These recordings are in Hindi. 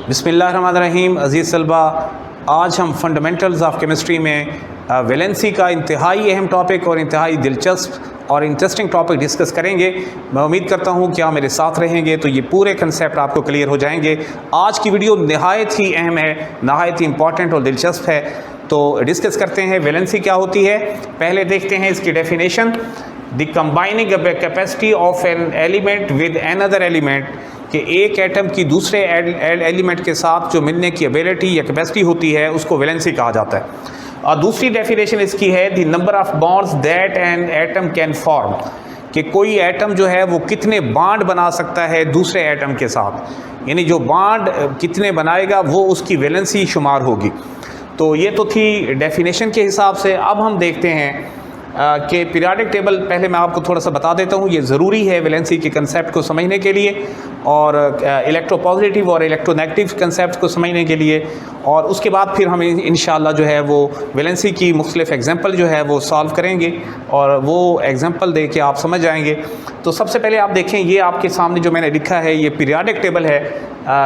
बिस्मिल्लाहिर्रहमानिर्रहीम। अज़ीज़ तलबा, आज हम फंडामेंटल्स ऑफ केमिस्ट्री में वैलेंसी का इंतहाई अहम टॉपिक और इंतहाई दिलचस्प और इंटरेस्टिंग टॉपिक डिस्कस करेंगे। मैं उम्मीद करता हूँ कि आप मेरे साथ रहेंगे तो ये पूरे कंसेप्ट आपको क्लियर हो जाएंगे। आज की वीडियो नहायत ही अहम है, नहायत ही इंपॉर्टेंट और दिलचस्प है। तो डिस्कस करते हैं वैलेंसी क्या होती है। पहले देखते हैं इसकी definition. The combining capacity of an element with another element, कि एक एटम की दूसरे एलिमेंट के साथ जो मिलने की एबिलिटी या कैपेसिटी होती है उसको वैलेंसी कहा जाता है। और दूसरी डेफिनेशन इसकी है the number of bonds that an atom can form, कि कोई एटम जो है वो कितने बॉन्ड बना सकता है दूसरे एटम के साथ, यानी जो बॉन्ड कितने बनाएगा वो उसकी वैलेंसी शुमार होगी। तो ये तो थी डेफिनेशन के हिसाब से। अब हम देखते हैं कि पीरियोडिक टेबल, पहले मैं आपको थोड़ा सा बता देता हूँ, ये ज़रूरी है वैलेंसी के कंसेप्ट को समझने के लिए और इलेक्ट्रोपॉजिटिव और इलेक्ट्रोनेगेटिव कंसेप्ट को समझने के लिए। और उसके बाद फिर हम इंशाल्लाह जो है वो वैलेंसी की मुख्तलिफ एग्जांपल जो है वो सॉल्व करेंगे और वो एग्जांपल दे के आप समझ जाएंगे। तो सबसे पहले आप देखें, ये आपके सामने जो मैंने लिखा है ये पीरियोडिक टेबल है,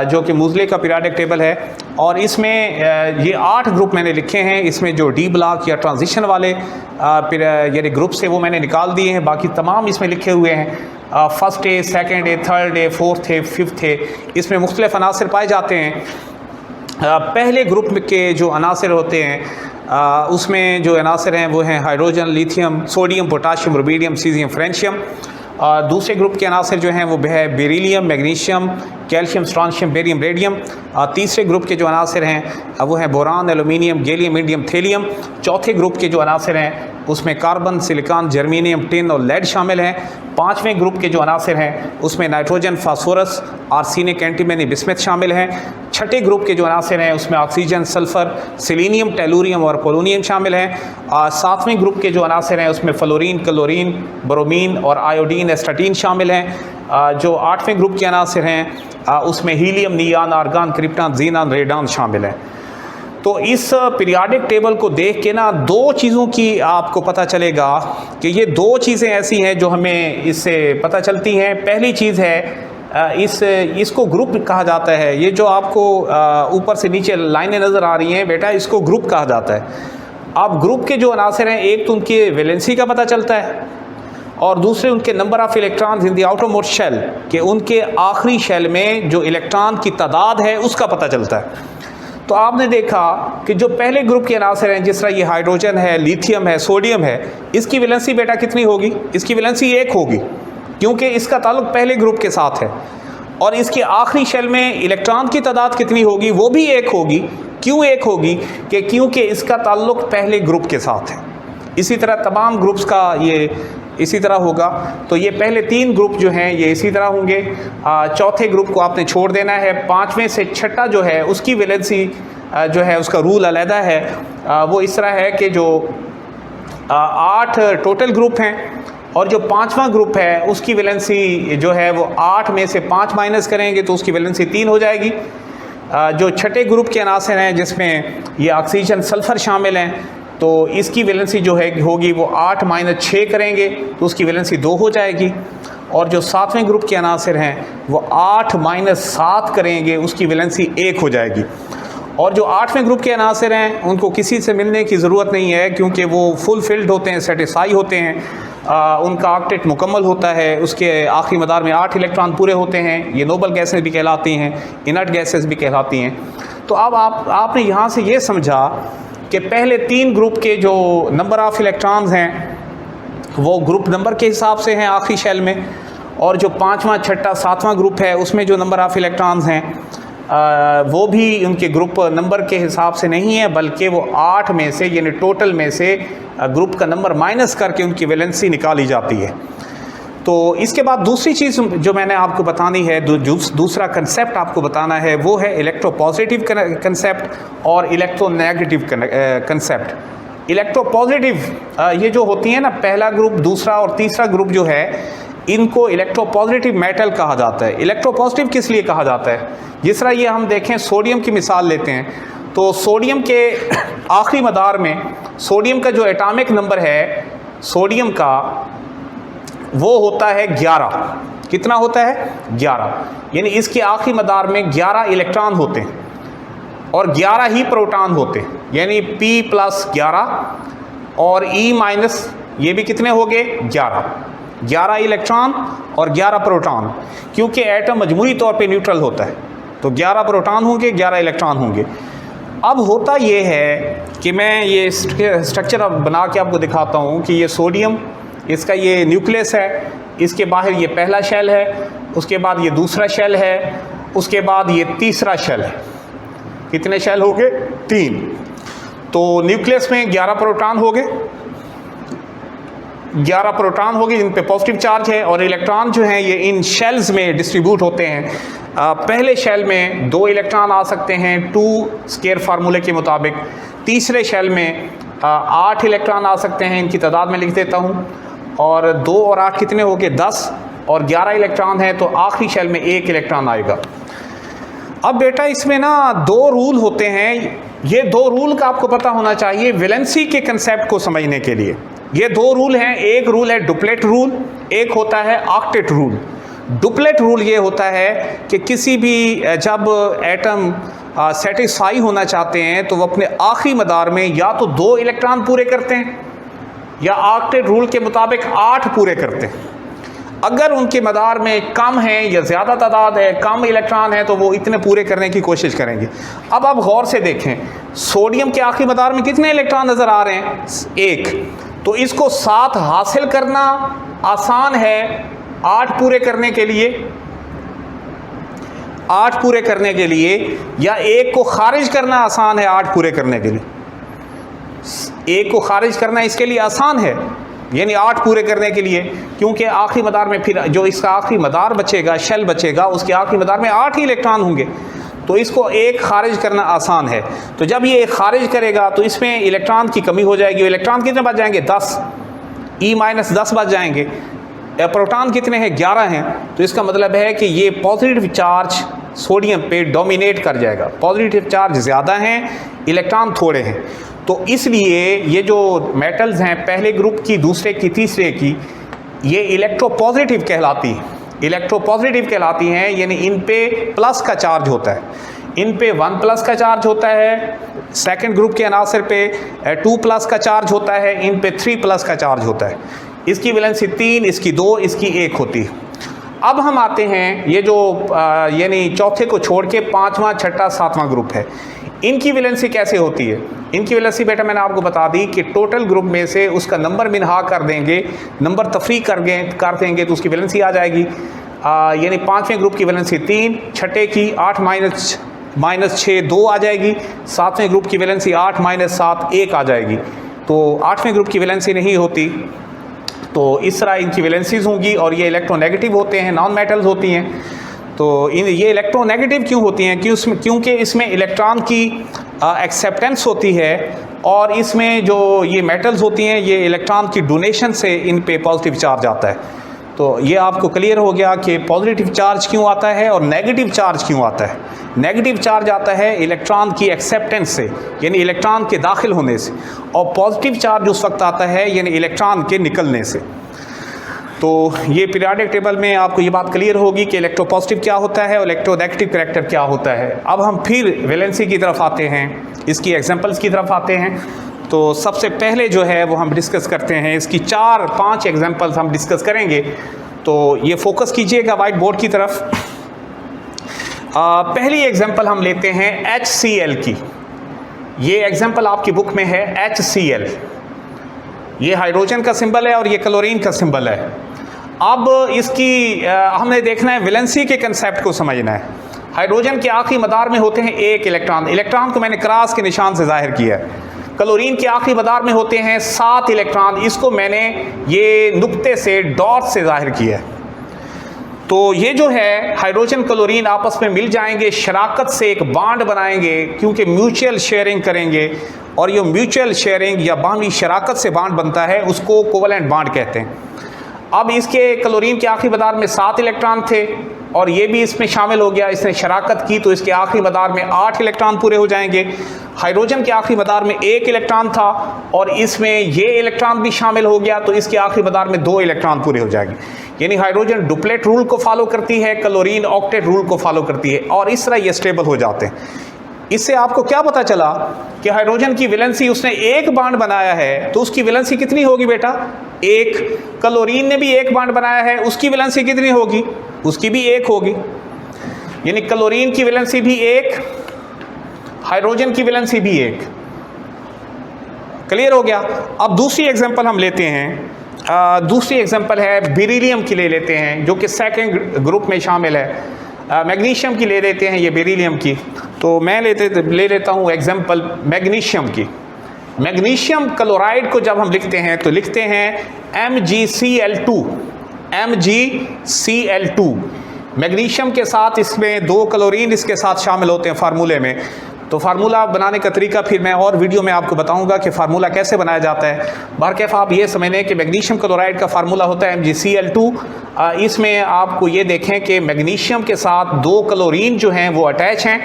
जो कि मोज़ले का पीरियोडिक टेबल है। और इसमें ये 8 ग्रुप मैंने लिखे हैं। इसमें जो डी ब्लॉक या ट्रांजिशन वाले यानी ग्रुप्स है वो मैंने निकाल दिए हैं, बाकी तमाम इसमें लिखे हुए हैं। First A, second A, third A, fourth A, fifth A, इसमें मुख्तलिफ अनासर पाए जाते हैं। पहले ग्रुप के जो अनासर होते हैं उसमें जो अनासर हैं वो हैं hydrogen, lithium, sodium, potassium, rubidium, caesium, francium. दूसरे ग्रुप के अनासर जो हैं वो है beryllium, magnesium, calcium, strontium, barium, radium. तीसरे ग्रुप के जो अनासर हैं वो हैं boron, aluminium, gallium, indium, thallium. चौथे ग्रुप के जो अनासर हैं उसमें कार्बन, सिलिकॉन, जर्मेनियम, टिन और लेड शामिल हैं। पाँचवें ग्रुप के जो अनासर हैं उसमें nitrogen, phosphorus, arsenic, antimony, bismuth शामिल हैं। छठे ग्रुप के जो अनासर हैं उसमें ऑक्सीजन, सल्फ़र, सेलेनियम, टेलुरियम और पोलोनियम शामिल हैं। सातवें ग्रुप के जो अनासर हैं उसमें फ्लोरीन, क्लोरीन, ब्रोमीन और आयोडीन, एस्टाटीन शामिल हैं। जो आठवें ग्रुप के अनासर हैं उसमें helium, neon, argon, krypton, xenon, radon शामिल हैं। तो इस पीरियोडिक टेबल को देख के ना दो चीज़ों की आपको पता चलेगा कि ये दो चीज़ें ऐसी हैं जो हमें इससे पता चलती हैं। पहली चीज़ है इसको ग्रुप कहा जाता है। ये जो आपको ऊपर से नीचे लाइनें नज़र आ रही हैं बेटा, इसको ग्रुप कहा जाता है। अब ग्रुप के जो अनासर हैं, एक तो उनकी वैलेंसी का पता चलता है और दूसरे उनके number of electrons in the outermost shell, कि उनके आखिरी शेल में जो इलेक्ट्रॉन की तादाद है उसका पता चलता है। तो आपने देखा कि जो पहले ग्रुप के अनासर हैं, जिस तरह ये हाइड्रोजन है, लिथियम है, सोडियम है, इसकी वैलेंसी बेटा कितनी होगी? इसकी वैलेंसी 1 होगी, क्योंकि इसका ताल्लुक पहले ग्रुप के साथ है। और इसके आखिरी शेल में इलेक्ट्रॉन की तादाद कितनी होगी? वो भी 1 होगी। क्यों 1 होगी? कि क्योंकि इसका ताल्लुक पहले ग्रुप के साथ है। इसी तरह तमाम ग्रुप्स का ये इसी तरह होगा। तो ये पहले 3 ग्रुप जो हैं ये इसी तरह होंगे। चौथे ग्रुप को आपने छोड़ देना है। पाँचवें से छठा जो है उसकी वैलेंसी जो है उसका रूल अलग है। वो इस तरह है कि जो 8 टोटल ग्रुप हैं और जो 5वां ग्रुप है उसकी वैलेंसी जो है वो 8 में से 5 माइनस करेंगे तो उसकी वैलेंसी 3 हो जाएगी। जो छठे ग्रुप के अनासर हैं जिसमें ये ऑक्सीजन, सल्फ़र शामिल हैं, तो इसकी वैलेंसी जो है होगी वो 8 - 6 करेंगे तो उसकी वैलेंसी 2 हो जाएगी। और जो 7वें ग्रुप के अनासर हैं वो 8 - 7 करेंगे, उसकी वैलेंसी 1 हो जाएगी। और जो 8वें ग्रुप के अनासर हैं उनको किसी से मिलने की ज़रूरत नहीं है, क्योंकि वो फुलफिल्ड होते हैं, सेटिस्फाई होते हैं। उनका ऑक्टेट मुकम्मल होता है, उसके आखिरी मदार में 8 इलेक्ट्रॉन पूरे होते हैं। ये नोबल गैसेस भी कहलाती हैं, इनर्ट गैसेस भी कहलाती हैं। तो अब आपने यहाँ से ये समझा कि पहले 3 ग्रुप के जो नंबर ऑफ़ इलेक्ट्रॉन्स हैं वो ग्रुप नंबर के हिसाब से हैं आखिरी शेल में, और जो 5वां, 6ठा, 7वां ग्रुप है उसमें जो नंबर ऑफ़ इलेक्ट्रॉन्स हैं वो भी उनके ग्रुप नंबर के हिसाब से नहीं है, बल्कि वो 8 में से यानी टोटल में से ग्रुप का नंबर माइनस करके उनकी वैलेंसी निकाली जाती है। तो इसके बाद दूसरी चीज़ जो मैंने आपको बतानी है, दूसरा कंसेप्ट आपको बताना है, वो है इलेक्ट्रोपॉजिटिव कंसेप्ट और इलेक्ट्रोनेगेटिव कंसेप्ट। इलेक्ट्रोपॉजिटिव ये जो होती हैं ना, पहला ग्रुप, दूसरा और तीसरा ग्रुप जो है, इनको इलेक्ट्रोपॉजिटिव मेटल कहा जाता है। इलेक्ट्रोपॉजिटिव किस लिए कहा जाता है? जिस तरह ये हम देखें, सोडियम की मिसाल लेते हैं, तो सोडियम के आखिरी मदार में सोडियम का जो एटॉमिक नंबर है सोडियम का वो होता है 11। कितना होता है 11, यानी इसके आखिरी मदार में 11 इलेक्ट्रॉन होते हैं और 11 ही प्रोटॉन होते हैं, यानी P+11 और E- ये भी कितने हो गए 11 इलेक्ट्रॉन और 11 प्रोटॉन, क्योंकि एटम मजमूई तौर पे न्यूट्रल होता है, तो 11 प्रोटॉन होंगे 11 इलेक्ट्रॉन होंगे। अब होता ये है कि मैं ये स्ट्रक्चर अब बना के आपको दिखाता हूँ कि ये सोडियम, इसका ये न्यूक्लियस है, इसके बाहर ये पहला शेल है, उसके बाद ये दूसरा शेल है, उसके बाद ये तीसरा शेल है। कितने शेल हो गए 3। तो न्यूक्लियस में 11 प्रोटॉन हो गए, 11 प्रोटॉन हो गए जिन पे पॉजिटिव चार्ज है, और इलेक्ट्रॉन जो हैं ये इन शेल्स में डिस्ट्रीब्यूट होते हैं। पहले शेल में 2 इलेक्ट्रॉन आ सकते हैं 2 स्केयर फार्मूले के मुताबिक, तीसरे शेल में 8 इलेक्ट्रॉन आ सकते हैं, इनकी तादाद में लिख देता हूँ, और 2 और 8 कितने हो गए 10, और 11 इलेक्ट्रॉन है तो आखिरी शेल में 1 इलेक्ट्रॉन आएगा। अब बेटा इसमें ना 2 रूल होते हैं, ये 2 रूल का आपको पता होना चाहिए वैलेंसी के कंसेप्ट को समझने के लिए। ये 2 रूल हैं, एक रूल है डुप्लेट रूल, एक होता है ऑक्टेट रूल। डुप्लेट रूल ये होता है कि किसी भी जब एटम सेटिस्फाई होना चाहते हैं तो वो अपने आखिरी मदार में या तो 2 इलेक्ट्रॉन पूरे करते हैं या ऑक्टेट रूल के मुताबिक 8 पूरे करते हैं। अगर उनके मदार में कम है या ज़्यादा तादाद है, कम इलेक्ट्रॉन है, तो वो इतने पूरे करने की कोशिश करेंगे। अब आप गौर से देखें, सोडियम के आखिरी मदार में कितने इलेक्ट्रॉन नज़र आ रहे हैं 1, तो इसको 7 हासिल करना आसान है 8 पूरे करने के लिए, 8 पूरे करने के लिए, या 1 को खारिज करना आसान है 8 पूरे करने के लिए। 1 को खारिज करना इसके लिए आसान है, यानी 8 पूरे करने के लिए, क्योंकि आखिरी मदार में फिर जो इसका आखिरी मदार बचेगा, शेल बचेगा, उसके आखिरी मदार में 8 ही इलेक्ट्रॉन होंगे, तो इसको 1 खारिज करना आसान है। तो जब ये 1 खारिज करेगा तो इसमें इलेक्ट्रॉन की कमी हो जाएगी। इलेक्ट्रॉन कितने बच जाएंगे 10, E-10 बच जाएंगे। प्रोटॉन कितने हैं 11 हैं, तो इसका मतलब है कि ये पॉजिटिव चार्ज सोडियम पे डोमिनेट कर जाएगा। पॉजिटिव चार्ज ज़्यादा हैं, इलेक्ट्रॉन थोड़े हैं, तो इसलिए ये जो मेटल्स हैं पहले ग्रुप की, दूसरे की, तीसरे की, ये इलेक्ट्रोपॉजिटिव कहलाती हैं, इलेक्ट्रोपॉजिटिव कहलाती हैं, यानी इन पे प्लस का चार्ज होता है, इन पे 1+ का चार्ज होता है, सेकंड ग्रुप के अनासर पे 2+ का चार्ज होता है, इन पे 3+ का चार्ज होता है। इसकी वैलेंसी 3, इसकी 2, इसकी 1 होती है। अब हम आते हैं ये जो यानी चौथे को छोड़ के 5वां, 6ठा, 7वां ग्रुप है, इनकी वैलेंसी कैसे होती है। इनकी वैलेंसी बेटा मैंने आपको बता दी कि टोटल ग्रुप में से उसका नंबर मिनहा कर देंगे, नंबर तफरीक कर देंगे तो उसकी वैलेंसी आ जाएगी। यानी 5वें ग्रुप की वैलेंसी 3, छठे की 8 - 6 2 आ जाएगी, 7वें ग्रुप की वैलेंसी 8 - 7 1 आ जाएगी। तो 8वें ग्रुप की वैलेंसी नहीं होती, तो इस तरह इनकी वैलेंसीज होंगी, और ये इलेक्ट्रोनेगेटिव होते हैं, नॉन मेटल्स होती हैं। तो ये इलेक्ट्रोनेगेटिव क्यों होती हैं क्योंकि इसमें इलेक्ट्रॉन की एक्सेप्टेंस होती है, और इसमें जो ये मेटल्स होती हैं ये इलेक्ट्रॉन की डोनेशन से इन पे पॉजिटिव चार्ज आता है। तो ये आपको क्लियर हो गया कि पॉजिटिव चार्ज क्यों आता है और नेगेटिव चार्ज क्यों आता है। नेगेटिव चार्ज आता है इलेक्ट्रॉन की एक्सेप्टेंस से, यानी इलेक्ट्रॉन के दाखिल होने से, और पॉजिटिव चार्ज उस वक्त आता है यानी इलेक्ट्रॉन के निकलने से। तो ये पीरियोडिक टेबल में आपको ये बात क्लियर होगी कि इलेक्ट्रोपॉजिटिव क्या होता है और इलेक्ट्रोनेगेटिव कैरेक्टर क्या होता है। अब हम फिर वैलेंसी की तरफ आते हैं, इसकी एग्जांपल्स की तरफ आते हैं। तो सबसे पहले जो है वो हम डिस्कस करते हैं, इसकी 4-5 एग्जांपल्स हम डिस्कस करेंगे। तो ये फोकस कीजिएगा वाइट बोर्ड की तरफ। पहली एग्जांपल हम लेते हैं HCl की। ये एग्जांपल आपकी बुक में है HCl। ये हाइड्रोजन का सिंबल है और ये क्लोरीन का सिंबल है। अब इसकी हमने देखना है वैलेंसी के कंसेप्ट को समझना है। हाइड्रोजन के आखिरी मदार में होते हैं 1 इलेक्ट्रॉन, इलेक्ट्रॉन को मैंने क्रॉस के निशान से जाहिर किया है। क्लोरीन के आखिरी मदार में होते हैं 7 इलेक्ट्रॉन, इसको मैंने ये नुक्ते से, डॉट से जाहिर किया है। तो ये जो है हाइड्रोजन क्लोरीन आपस में मिल जाएंगे, शराकत से एक बॉन्ड बनाएंगे, क्योंकि म्यूचुअल शेयरिंग करेंगे, और ये म्यूचुअल शेयरिंग या बाहमी शराकत से बॉन्ड बनता है, उसको कोवलेंट बॉन्ड कहते हैं। अब इसके क्लोरीन के आखिरी मदार में 7 इलेक्ट्रॉन थे और ये भी इसमें शामिल हो गया, इसने शराकत की, तो इसके आखिरी मदार में 8 इलेक्ट्रॉन पूरे हो जाएंगे। हाइड्रोजन के आखिरी मदार में 1 इलेक्ट्रॉन था और इसमें ये इलेक्ट्रॉन भी शामिल हो गया, तो इसके आखिरी मदार में 2 इलेक्ट्रॉन पूरे हो जाएंगे। यानी हाइड्रोजन डुप्लेट रूल को फॉलो करती है, क्लोरीन ऑक्टेट रूल को फॉलो करती है और इस तरह ये स्टेबल हो जाते हैं। इससे आपको क्या पता चला कि हाइड्रोजन की वैलेंसी, उसने एक बॉन्ड बनाया है तो उसकी वैलेंसी कितनी होगी बेटा? 1। क्लोरीन ने भी एक बॉन्ड बनाया है, उसकी वैलेंसी कितनी होगी? उसकी भी 1 होगी। यानी क्लोरीन की वैलेंसी भी 1, हाइड्रोजन की वैलेंसी भी 1। क्लियर हो गया? अब दूसरी एग्जांपल हम लेते हैं। दूसरी एग्जांपल है बेरिलियम की ले लेते हैं, जो कि सेकंड ग्रुप में शामिल है। मैग्नीशियम की ले लेते हैं, ये बेरिलियम की। तो मैं ले लेता हूँ एग्जांपल मैग्नीशियम की। मैग्नीशियम क्लोराइड को जब हम लिखते हैं तो लिखते हैं MgCl2। MgCl2। मैग्नीशियम के साथ इसमें 2 क्लोरीन इसके साथ शामिल होते हैं फार्मूले में। तो फार्मूला बनाने का तरीका फिर मैं और वीडियो में आपको बताऊंगा कि फार्मूला कैसे बनाया जाता है। बहरकैफ आप ये समझें कि मैग्नीशियम क्लोराइड का फार्मूला होता है MgCl2। इसमें आपको ये देखें कि मैग्नीशियम के साथ 2 क्लोरीन जो हैं वो अटैच हैं।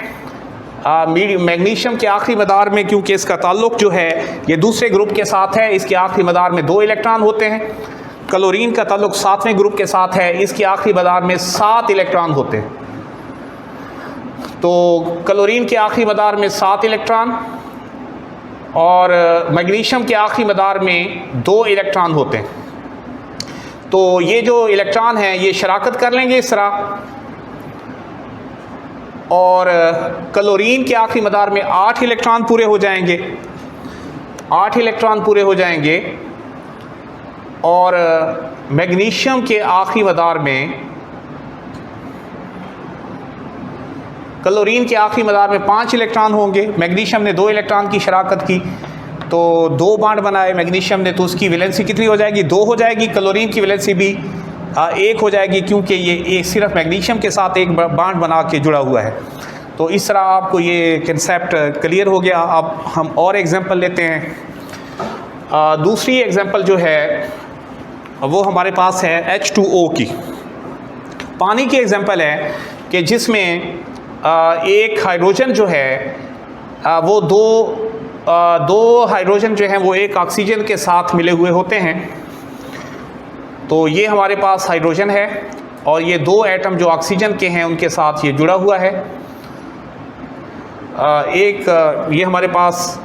मैग्नीशियम के आखिरी मदार में, क्योंकि इसका ताल्लुक जो है ये दूसरे ग्रुप के साथ है, इसके आखिरी मदार में 2 इलेक्ट्रॉन होते हैं। क्लोरीन का ताल्लुक 7वें ग्रुप के साथ है, इसके आखिरी मदार में 7 इलेक्ट्रॉन होते हैं। तो क्लोरीन के आखिरी मदार में 7 इलेक्ट्रॉन और मैग्नीशियम के आखिरी मदार में 2 इलेक्ट्रॉन होते हैं। तो ये जो इलेक्ट्रॉन हैं ये शराकत कर लेंगे इस तरह, और क्लोरीन के आखिरी मदार में 8 इलेक्ट्रॉन पूरे हो जाएंगे। 8 इलेक्ट्रॉन पूरे हो जाएंगे और मैग्नीशियम के आखिरी मदार में, क्लोरीन के आखिरी मदार में 5 इलेक्ट्रॉन होंगे। मैग्नीशियम ने 2 इलेक्ट्रॉन की शराकत की तो 2 बॉन्ड बनाए मैग्नीशियम ने, तो उसकी वैलेंसी कितनी हो जाएगी? 2 हो जाएगी। क्लोरीन की वैलेंसी भी 1 हो जाएगी, क्योंकि ये सिर्फ मैग्नीशियम के साथ एक बॉन्ड बना के जुड़ा हुआ है। तो इस तरह आपको ये कंसेप्ट क्लियर हो गया। अब हम और एग्जांपल लेते हैं। दूसरी एग्जांपल जो है वो हमारे पास है H2O की। पानी की एग्जांपल है कि जिसमें एक हाइड्रोजन जो है वो दो हाइड्रोजन जो हैं वो एक ऑक्सीजन के साथ मिले हुए होते हैं। तो ये हमारे पास हाइड्रोजन है और ये 2 एटम जो ऑक्सीजन के हैं उनके साथ ये जुड़ा हुआ है। ये हमारे पास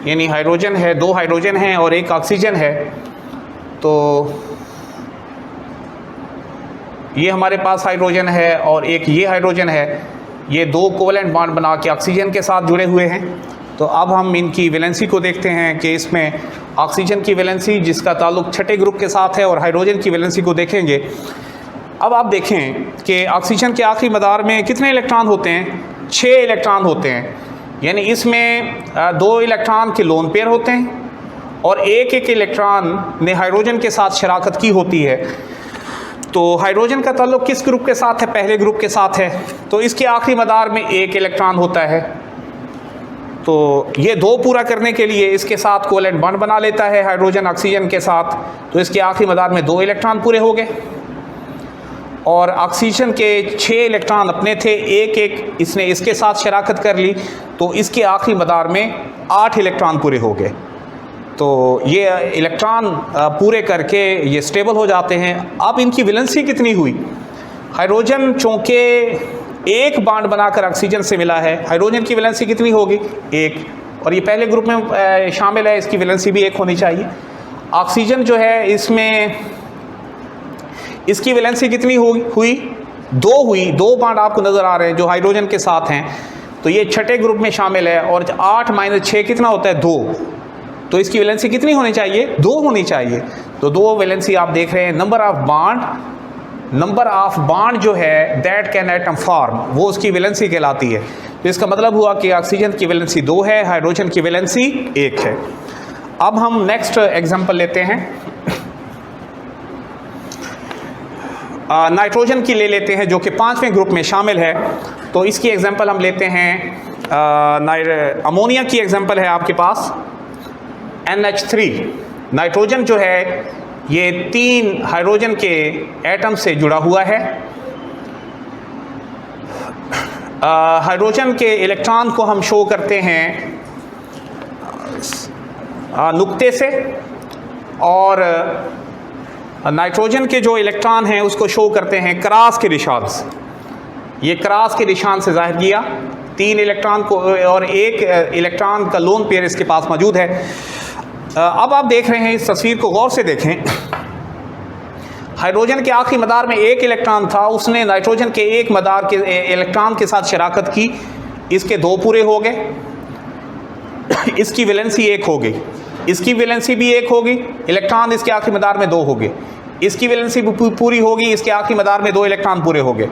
यानी हाइड्रोजन है, 2 हाइड्रोजन हैं और एक ऑक्सीजन है। तो ये हमारे पास हाइड्रोजन है और एक ये हाइड्रोजन है। ये 2 कोवेलेंट बॉन्ड बना के ऑक्सीजन के साथ जुड़े हुए हैं। तो अब हम इनकी वैलेंसी को देखते हैं कि इसमें ऑक्सीजन की वैलेंसी जिसका ताल्लुक छठे ग्रुप के साथ है और हाइड्रोजन की वैलेंसी को देखेंगे। अब आप देखें कि ऑक्सीजन के आखिरी मदार में कितने इलेक्ट्रॉन होते हैं? 6 इलेक्ट्रॉन होते हैं। यानी इसमें 2 इलेक्ट्रॉन के लोन पेयर होते हैं और एक इलेक्ट्रॉन ने हाइड्रोजन के साथ शराकत की होती है। तो हाइड्रोजन का ताल्लुक किस ग्रुप के साथ है? पहले ग्रुप के साथ है। तो इसके आखिरी मदार में 1 इलेक्ट्रॉन होता है। तो ये 2 पूरा करने के लिए इसके साथ कोवेलेंट बॉन्ड बना लेता है हाइड्रोजन ऑक्सीजन के साथ। तो इसके आखिरी मदार में 2 इलेक्ट्रॉन पूरे हो गए और ऑक्सीजन के 6 इलेक्ट्रॉन अपने थे, एक इसने इसके साथ शराकत कर ली। तो इसके आखिरी मदार में 8 इलेक्ट्रॉन पूरे हो गए। तो ये इलेक्ट्रॉन पूरे करके ये स्टेबल हो जाते हैं। अब इनकी वैलेंसी कितनी हुई? हाइड्रोजन चूँकि एक बॉन्ड बनाकर ऑक्सीजन से मिला है, हाइड्रोजन की वैलेंसी कितनी होगी? 1। और ये पहले ग्रुप में शामिल है, इसकी वैलेंसी भी 1 होनी चाहिए। ऑक्सीजन जो है इसमें इसकी वैलेंसी कितनी हुई? 2 हुई। 2 बॉन्ड आपको नज़र आ रहे हैं जो हाइड्रोजन के साथ हैं। तो ये छठे ग्रुप में शामिल है और 8 - 6 कितना होता है? 2। तो इसकी वैलेंसी कितनी होनी चाहिए? 2 होनी चाहिए। तो 2 वैलेंसी आप देख रहे हैं। नंबर ऑफ बॉन्ड जो है दैट कैन एटम फॉर्म, वो उसकी वैलेंसी कहलाती है। तो इसका मतलब हुआ कि ऑक्सीजन की वैलेंसी 2 है, हाइड्रोजन की वैलेंसी 1 है। अब हम नेक्स्ट एग्जांपल लेते हैं। नाइट्रोजन की ले लेते हैं जो कि 5वें ग्रुप में शामिल है। तो इसकी एग्जांपल हम लेते हैं, अमोनिया की एग्जांपल है आपके पास NH3। नाइट्रोजन जो है ये 3 हाइड्रोजन के एटम से जुड़ा हुआ है। हाइड्रोजन के इलेक्ट्रॉन को हम शो करते हैं नुक्ते से, और नाइट्रोजन के जो इलेक्ट्रॉन हैं उसको शो करते हैं क्रॉस के निशान से। ये क्रॉस के निशान से जाहिर किया 3 इलेक्ट्रॉन को, और 1 इलेक्ट्रॉन का लोन पेयर इसके पास मौजूद है। अब आप देख रहे हैं, इस तस्वीर को गौर से देखें। हाइड्रोजन के आखिरी मदार में 1 इलेक्ट्रॉन था, उसने नाइट्रोजन के 1 मदार के इलेक्ट्रॉन के साथ शराकत की, इसके 2 पूरे हो गए, इसकी वैलेंसी 1 हो गई, इसकी वैलेंसी भी 1 होगी, इलेक्ट्रॉन इसके आखिरी मदार में 2 हो गए, इसकी वैलेंसी पूरी होगी, इसके आखिरी मदार में 2 इलेक्ट्रॉन पूरे हो गए।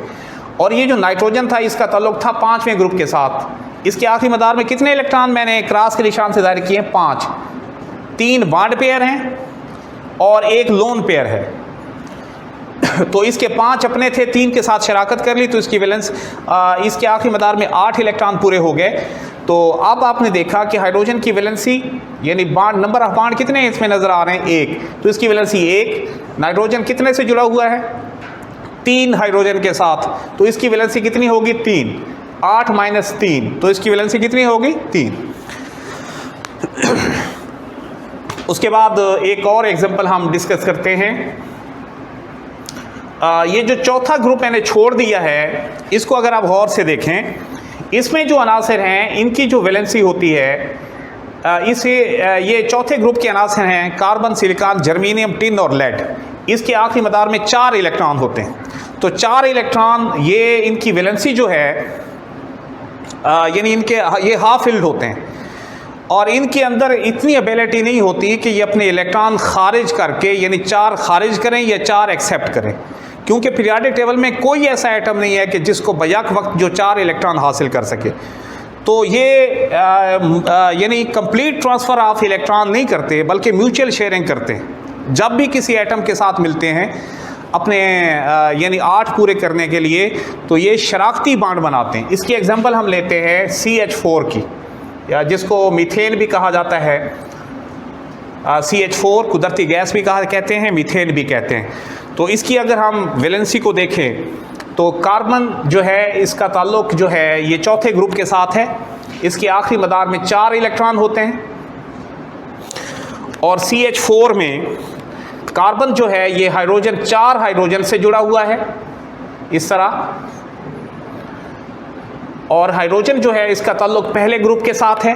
और ये जो नाइट्रोजन था इसका ताल्लुक था 5वें ग्रुप के साथ। इसके आखिरी मदार में कितने इलेक्ट्रॉन मैंने क्रॉस के निशान से जाहिर किए हैं? 5। 3 बॉन्ड पेयर हैं और 1 लोन पेयर है। तो इसके 5 अपने थे, 3 के साथ शराकत कर ली, तो इसकी वैलेंस इसके आखिरी मदार में 8 इलेक्ट्रॉन पूरे हो गए। तो अब आपने देखा कि हाइड्रोजन की वैलेंसी यानी बॉन्ड, नंबर ऑफ बॉन्ड कितने हैं इसमें नज़र आ रहे हैं? 1। तो इसकी वैलेंसी 1। नाइट्रोजन कितने से जुड़ा हुआ है? 3 हाइड्रोजन के साथ, तो इसकी वैलेंसी कितनी होगी? 3। 8 - 3, तो इसकी वैलेंसी कितनी होगी? 3। उसके बाद एक और एग्जांपल हम डिस्कस करते हैं। ये जो चौथा ग्रुप मैंने छोड़ दिया है, इसको अगर आप गौर से देखें, इसमें जो अनासर हैं इनकी जो वैलेंसी होती है, ये चौथे ग्रुप के अनासर हैं कार्बन, सिलिकॉन, जर्मेनियम, टिन और लेड। इसके आखिरी मदार में 4 इलेक्ट्रॉन होते हैं। तो 4 इलेक्ट्रॉन, ये इनकी वैलेंसी जो है यानी इनके ये हाफ फिल्ड होते हैं, और इनके अंदर इतनी एबिलिटी नहीं होती कि ये अपने इलेक्ट्रॉन खारिज करके, यानी 4 खारिज करें या 4 एक्सेप्ट करें, क्योंकि पीरियोडिक टेबल में कोई ऐसा एटम नहीं है कि जिसको बैक वक्त जो 4 इलेक्ट्रॉन हासिल कर सके। तो ये यानी कंप्लीट ट्रांसफ़र ऑफ इलेक्ट्रॉन नहीं करते, बल्कि म्यूचुअल शेयरिंग करते हैं। जब भी किसी एटम के साथ मिलते हैं अपने यानी 8 पूरे करने के लिए, तो ये शराकती बॉन्ड बनाते हैं। इसकी एग्जांपल हम लेते हैं CH4 की, या जिसको मीथेन भी कहा जाता है। CH4 कुदरती गैस भी कहते हैं, मीथेन भी कहते हैं। तो इसकी अगर हम वैलेंसी को देखें, तो कार्बन जो है इसका ताल्लुक जो है ये चौथे ग्रुप के साथ है। इसके आखिरी मदार में 4 इलेक्ट्रॉन होते हैं, और CH4 में कार्बन जो है ये हाइड्रोजन 4 हाइड्रोजन से जुड़ा हुआ है इस तरह, और हाइड्रोजन जो है इसका ताल्लुक पहले ग्रुप के साथ है।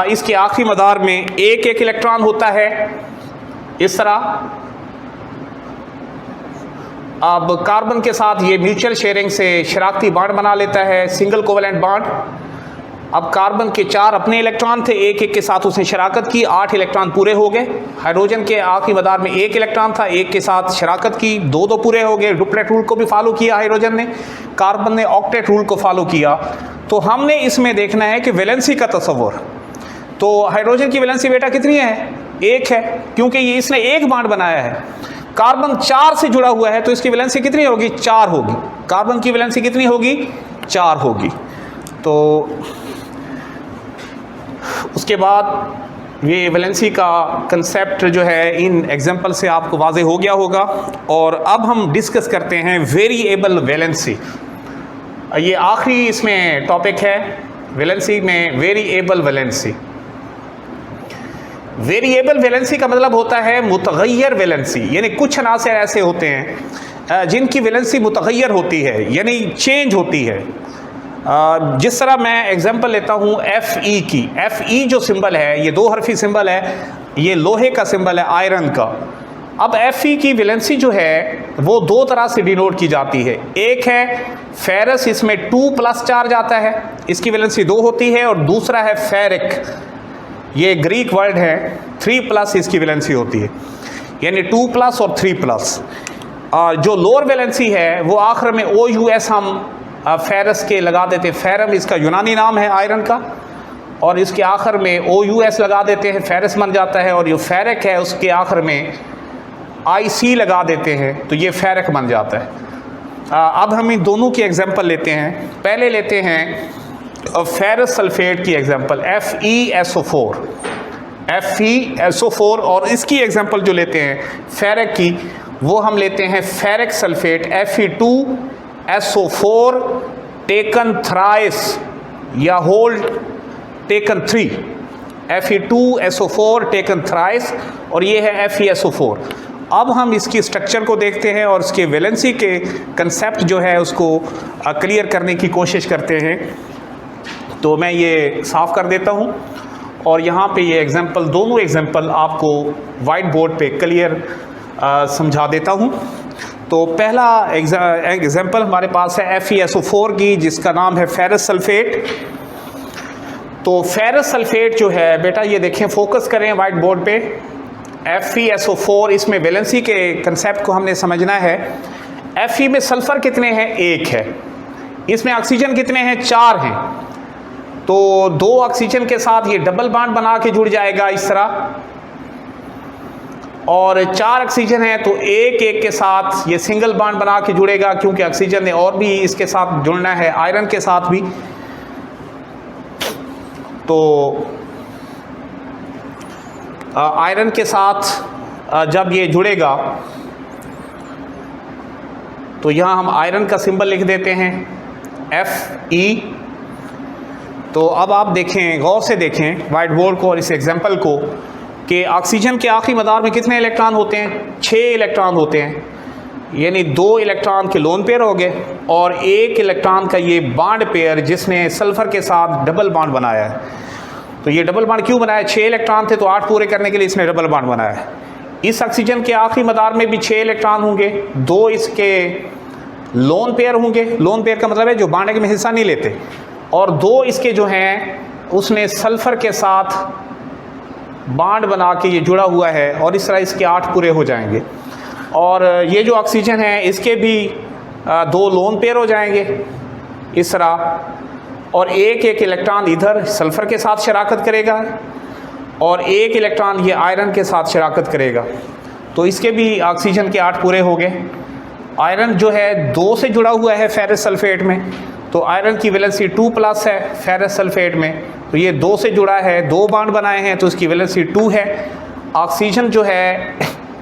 इसके आखिरी मदार में 1 इलेक्ट्रॉन होता है इस तरह। अब कार्बन के साथ ये म्यूचुअल शेयरिंग से शराकती बॉन्ड बना लेता है, सिंगल कोवेलेंट बॉन्ड। अब कार्बन के 4 अपने इलेक्ट्रॉन थे, 1 के साथ उसने शराकत की, 8 इलेक्ट्रॉन पूरे हो गए। हाइड्रोजन के आखिरी मदार में 1 इलेक्ट्रॉन था, 1 के साथ शराकत की, 2 पूरे हो गए। डुप्लेट रूल को भी फॉलो किया हाइड्रोजन ने, कार्बन ने ऑक्टेट रूल को फॉलो किया। तो हमने इसमें देखना है कि वैलेंसी का तस्वुर। तो हाइड्रोजन की वैलेंसी बेटा कितनी है? 1 है, क्योंकि ये इसने 1 बॉन्ड बनाया है। कार्बन 4 से जुड़ा हुआ है, तो इसकी वैलेंसी कितनी होगी? 4 होगी। कार्बन की वैलेंसी कितनी होगी? 4 होगी। तो उसके बाद ये वैलेंसी का कंसेप्ट जो है इन एग्जांपल से आपको वाज़े हो गया होगा। और अब हम डिस्कस करते हैं वेरिएबल वैलेंसी। ये आखिरी इसमें टॉपिक है वैलेंसी में, वेरिएबल वैलेंसी। वेरिएबल वैलेंसी का मतलब होता है मुतगय्यर वैलेंसी, यानी कुछ अनासर ऐसे होते हैं जिनकी वैलेंसी मुतगय्यर होती है, यानी चेंज होती है। जिस तरह मैं एग्जांपल लेता हूँ Fe की। Fe जो सिंबल है ये 2 हरफी सिंबल है, ये लोहे का सिंबल है, आयरन का। अब Fe की वैलेंसी जो है वो 2 तरह से डिनोट की जाती है। एक है फेरस, इसमें 2+ चार्ज आता है, इसकी वैलेंसी 2 होती है। और दूसरा है फेरिक, ये ग्रीक वर्ड है, 3+, इसकी वैलेंसी होती है, यानी 2+ और 3+। जो लोअर वैलेंसी है वो आखिर में OUS हम फेरस के लगा देते हैं। फेरम इसका यूनानी नाम है आयरन का, और इसके आखिर में OUS लगा देते हैं, फेरस बन जाता है। और जो फेरिक है उसके आखिर में IC लगा देते हैं, तो ये फेरिक बन जाता है। अब हम इन दोनों की एग्जांपल लेते हैं। पहले लेते हैं फेरस सल्फेट की एग्जांपल, FeSO4। FeSO4, और इसकी एग्जांपल जो लेते हैं फेरिक की, वो हम लेते हैं ferric sulphate Fe2SO4 taken thrice या whole taken 3, Fe2SO4 taken thrice, और ये है FeSO4। अब हम इसकी स्ट्रक्चर को देखते हैं और इसके वैलेंसी के कंसेप्ट जो है उसको क्लियर करने की कोशिश करते हैं। तो मैं ये साफ़ कर देता हूँ और यहाँ पे ये एग्जांपल, दोनों एग्जांपल आपको वाइट बोर्ड पे क्लियर समझा देता हूँ। तो पहला एग्जांपल हमारे पास है FeSO4 की, जिसका नाम है फेरस सल्फेट। तो फेरस सल्फेट जो है बेटा, ये देखें, फोकस करें वाइट बोर्ड पे, FeSO4, इसमें वैलेंसी के कंसेप्ट को हमने समझना है। Fe में सल्फर कितने हैं? 1 है। इसमें ऑक्सीजन कितने हैं? 4 हैं। तो 2 ऑक्सीजन के साथ ये डबल बॉन्ड बना के जुड़ जाएगा इस तरह, और 4 ऑक्सीजन है तो एक के साथ ये सिंगल बॉन्ड बना के जुड़ेगा, क्योंकि ऑक्सीजन ने और भी इसके साथ जुड़ना है, आयरन के साथ भी। तो आयरन के साथ जब ये जुड़ेगा तो यहाँ हम आयरन का सिंबल लिख देते हैं Fe। तो अब आप देखें, गौर से देखें वाइट बोर्ड को और इस एग्जांपल को, कि ऑक्सीजन के आखिरी मदार में कितने इलेक्ट्रॉन होते हैं? 6 इलेक्ट्रॉन होते हैं, यानी 2 इलेक्ट्रॉन के लोन पेयर हो गए और 1 इलेक्ट्रॉन का ये बॉन्ड पेयर जिसने सल्फर के साथ डबल बॉन्ड बनाया है। तो ये डबल बॉन्ड क्यों बनाया? 6 इलेक्ट्रॉन थे तो 8 पूरे करने के लिए इसने डबल बॉन्ड बनाया है। इस ऑक्सीजन के आखिरी मदार में भी 6 इलेक्ट्रॉन होंगे, 2 इसके लोन पेयर होंगे, लोन पेयर का मतलब है जो बॉन्डिंग में हिस्सा नहीं लेते, और 2 इसके जो हैं उसने सल्फर के साथ बॉन्ड बना के ये जुड़ा हुआ है, और इस तरह इसके 8 पूरे हो जाएंगे। और ये जो ऑक्सीजन है इसके भी 2 लोन पेयर हो जाएंगे इस तरह, और एक इलेक्ट्रॉन इधर सल्फर के साथ शराकत करेगा और 1 इलेक्ट्रॉन ये आयरन के साथ शराकत करेगा। तो इसके भी ऑक्सीजन के 8 पूरे हो गए। आयरन जो है 2 से जुड़ा हुआ है फेरस सल्फेट में, तो आयरन की वैलेंसी 2+ है फेरस सल्फेट में, तो ये 2 से जुड़ा है, 2 बॉन्ड बनाए हैं तो इसकी वैलेंसी 2 है। ऑक्सीजन जो है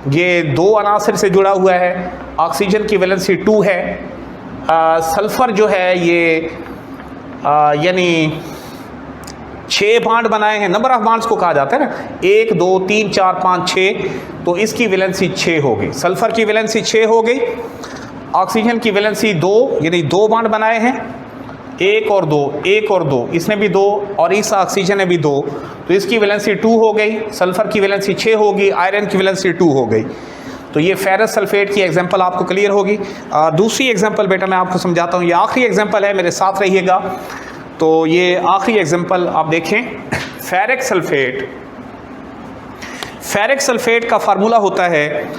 ये 2 अनासर से जुड़ा हुआ है, ऑक्सीजन की वैलेंसी 2 है। सल्फर जो है ये यानी 6 बॉन्ड बनाए हैं, नंबर ऑफ बॉन्ड्स को कहा जाता है ना, 1 2 3 4 5 6, तो इसकी वैलेंसी 6 हो गई। सल्फर की वैलेंसी 6 हो गई, ऑक्सीजन की वैलेंसी 2, यानी 2 बॉन्ड बनाए हैं, 1 और 2, 1 और 2, इसने भी 2 और इस ऑक्सीजन ने भी 2, तो इसकी वैलेंसी 2 हो गई। सल्फर की वैलेंसी 6 होगी, आयरन की वैलेंसी 2 हो गई। तो ये फेरस सल्फेट की एग्जांपल आपको क्लियर होगी। दूसरी एग्जांपल बेटा मैं आपको समझाता हूँ, ये आखिरी एग्जांपल है, मेरे साथ रहिएगा। तो ये आखिरी एग्जांपल आप देखें, फेरिक सल्फेट। फेरिक सल्फेट का फार्मूला होता है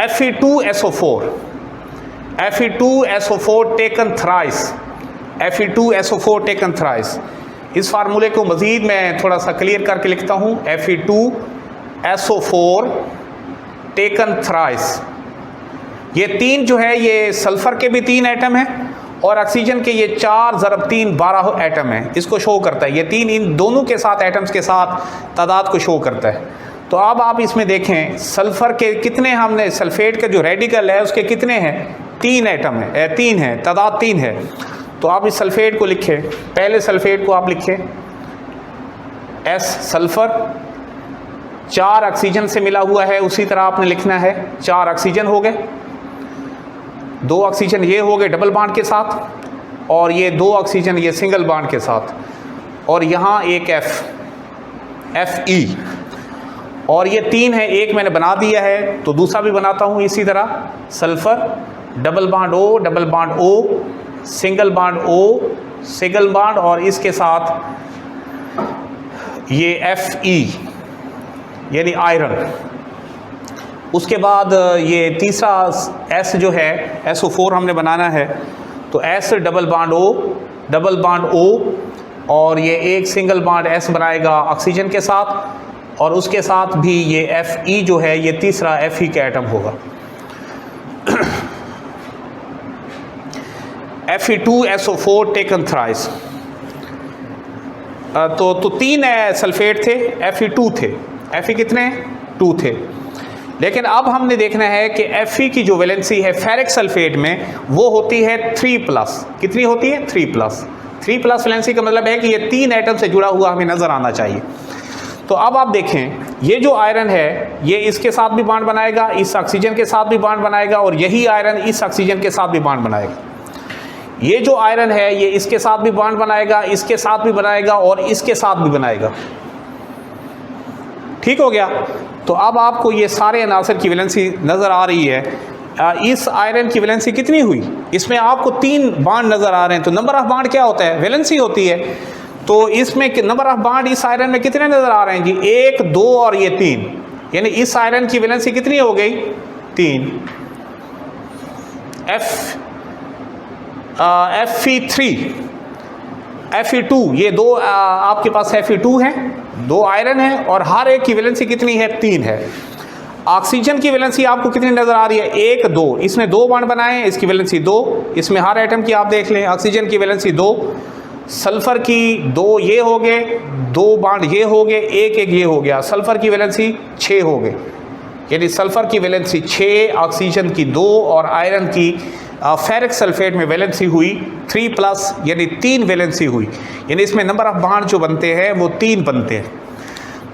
Fe2SO4, Fe2SO4 taken thrice, Fe2SO4 taken thrice. इस फार्मूले को मज़ीद मैं थोड़ा सा क्लियर करके लिखता हूँ, Fe2SO4 टेकन थ्राइस। ये 3 जो है ये सल्फर के भी 3 एटम हैं और ऑक्सीजन के ये 4 × 3 12 एटम हैं, इसको शो करता है। ये 3 इन दोनों के साथ एटम्स के साथ तादाद को शो करता है। तो अब आप इसमें देखें सल्फर के कितने, हमने सल्फेट का जो रेडिकल है उसके कितने हैं? 3 एटम है, 3 है, तादाद 3 है। तो आप इस सल्फेट को लिखें, पहले सल्फेट को आप लिखें S सल्फर, 4 ऑक्सीजन से मिला हुआ है, उसी तरह आपने लिखना है 4 ऑक्सीजन हो गए, 2 ऑक्सीजन ये हो गए डबल बॉन्ड के साथ, और ये 2 ऑक्सीजन ये सिंगल बॉन्ड के साथ, और यहाँ एक Fe, और ये 3 है, एक मैंने बना दिया है तो दूसरा भी बनाता हूँ इसी तरह, sulphur double bond O, double bond O, single bond O, single bond, और इसके साथ ये Fe यानी आयरन। उसके बाद ये तीसरा S जो है SO4 हमने बनाना है, तो S double bond O, double bond O, और ये एक सिंगल बॉन्ड S बनाएगा ऑक्सीजन के साथ, और उसके साथ भी ये Fe जो है ये तीसरा Fe का एटम होगा। Fe2SO4 taken thrice. तो 3 सल्फेट थे, Fe2 थे, Fe कितने 2 थे। लेकिन अब हमने देखना है कि Fe की जो वैलेंसी है फेरिक सल्फेट में वो होती है 3+। कितनी होती है 3+। 3+ वैलेंसी का मतलब है कि ये 3 एटम से जुड़ा हुआ हमें नज़र आना चाहिए। तो अब आप देखें, ये जो आयरन है ये इसके साथ भी बॉन्ड बनाएगा, इस ऑक्सीजन के साथ भी बॉन्ड बनाएगा, और यही आयरन इस ऑक्सीजन के साथ भी बॉन्ड बनाएगा। ये जो आयरन है ये इसके साथ भी बॉन्ड बनाएगा, इसके साथ भी बनाएगा, और इसके साथ भी बनाएगा। ठीक हो गया। तो अब आपको ये सारे अनासर की वैलेंसी नज़र आ रही है। इस आयरन की वैलेंसी कितनी हुई, इसमें आपको 3 बॉन्ड नज़र आ रहे हैं। तो नंबर ऑफ बॉन्ड क्या होता है, वैलेंसी होती है। तो इसमें नंबर ऑफ बॉन्ड इस आयरन में कितने नज़र आ रहे हैं जी, 1 2 और ये 3, यानी इस आयरन की वैलेंसी कितनी हो गई 3। Fe3 Fe2, ये 2 आपके पास Fe2 हैं, 2 आयरन हैं, और हर एक की वैलेंसी कितनी है 3 है। ऑक्सीजन की वैलेंसी आपको कितनी नज़र आ रही है 1 2, इसमें 2 बॉन्ड बनाए हैं, इसकी वैलेंसी 2, इसमें हर एटम की आप देख लें। ऑक्सीजन की वैलेंसी 2, सल्फ़र की 2 ये हो गए, 2 बॉन्ड ये हो गए, 1 1 ये हो गया। सल्फ़र की वैलेंसी 6 हो गए, यानी सल्फ़र की वैलेंसी 6, ऑक्सीजन की 2, और आयरन की फेरिक सल्फेट में वैलेंसी हुई 3+, यानी 3 वैलेंसी हुई, यानी इसमें नंबर ऑफ बॉन्ड जो बनते हैं वो 3 बनते हैं।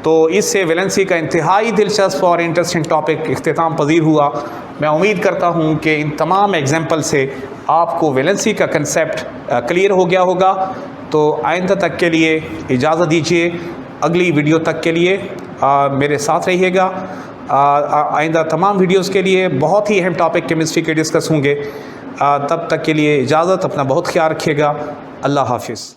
तो इससे वैलेंसी का इंतहाई दिलचस्प और इंटरेस्टिंग टॉपिक इख्तिताम पजीर हुआ। मैं उम्मीद करता हूँ कि इन तमाम एग्जाम्पल से आपको वैलेंसी का कंसेप्ट क्लियर हो गया होगा। तो आइंदा तक के लिए इजाज़त दीजिए, अगली वीडियो तक के लिए मेरे साथ रहिएगा। आइंदा तमाम वीडियोस के लिए बहुत ही अहम टॉपिक केमिस्ट्री के डिस्कस होंगे। तब तक के लिए इजाज़त, अपना बहुत ख्याल रखिएगा। अल्लाह हाफिज़।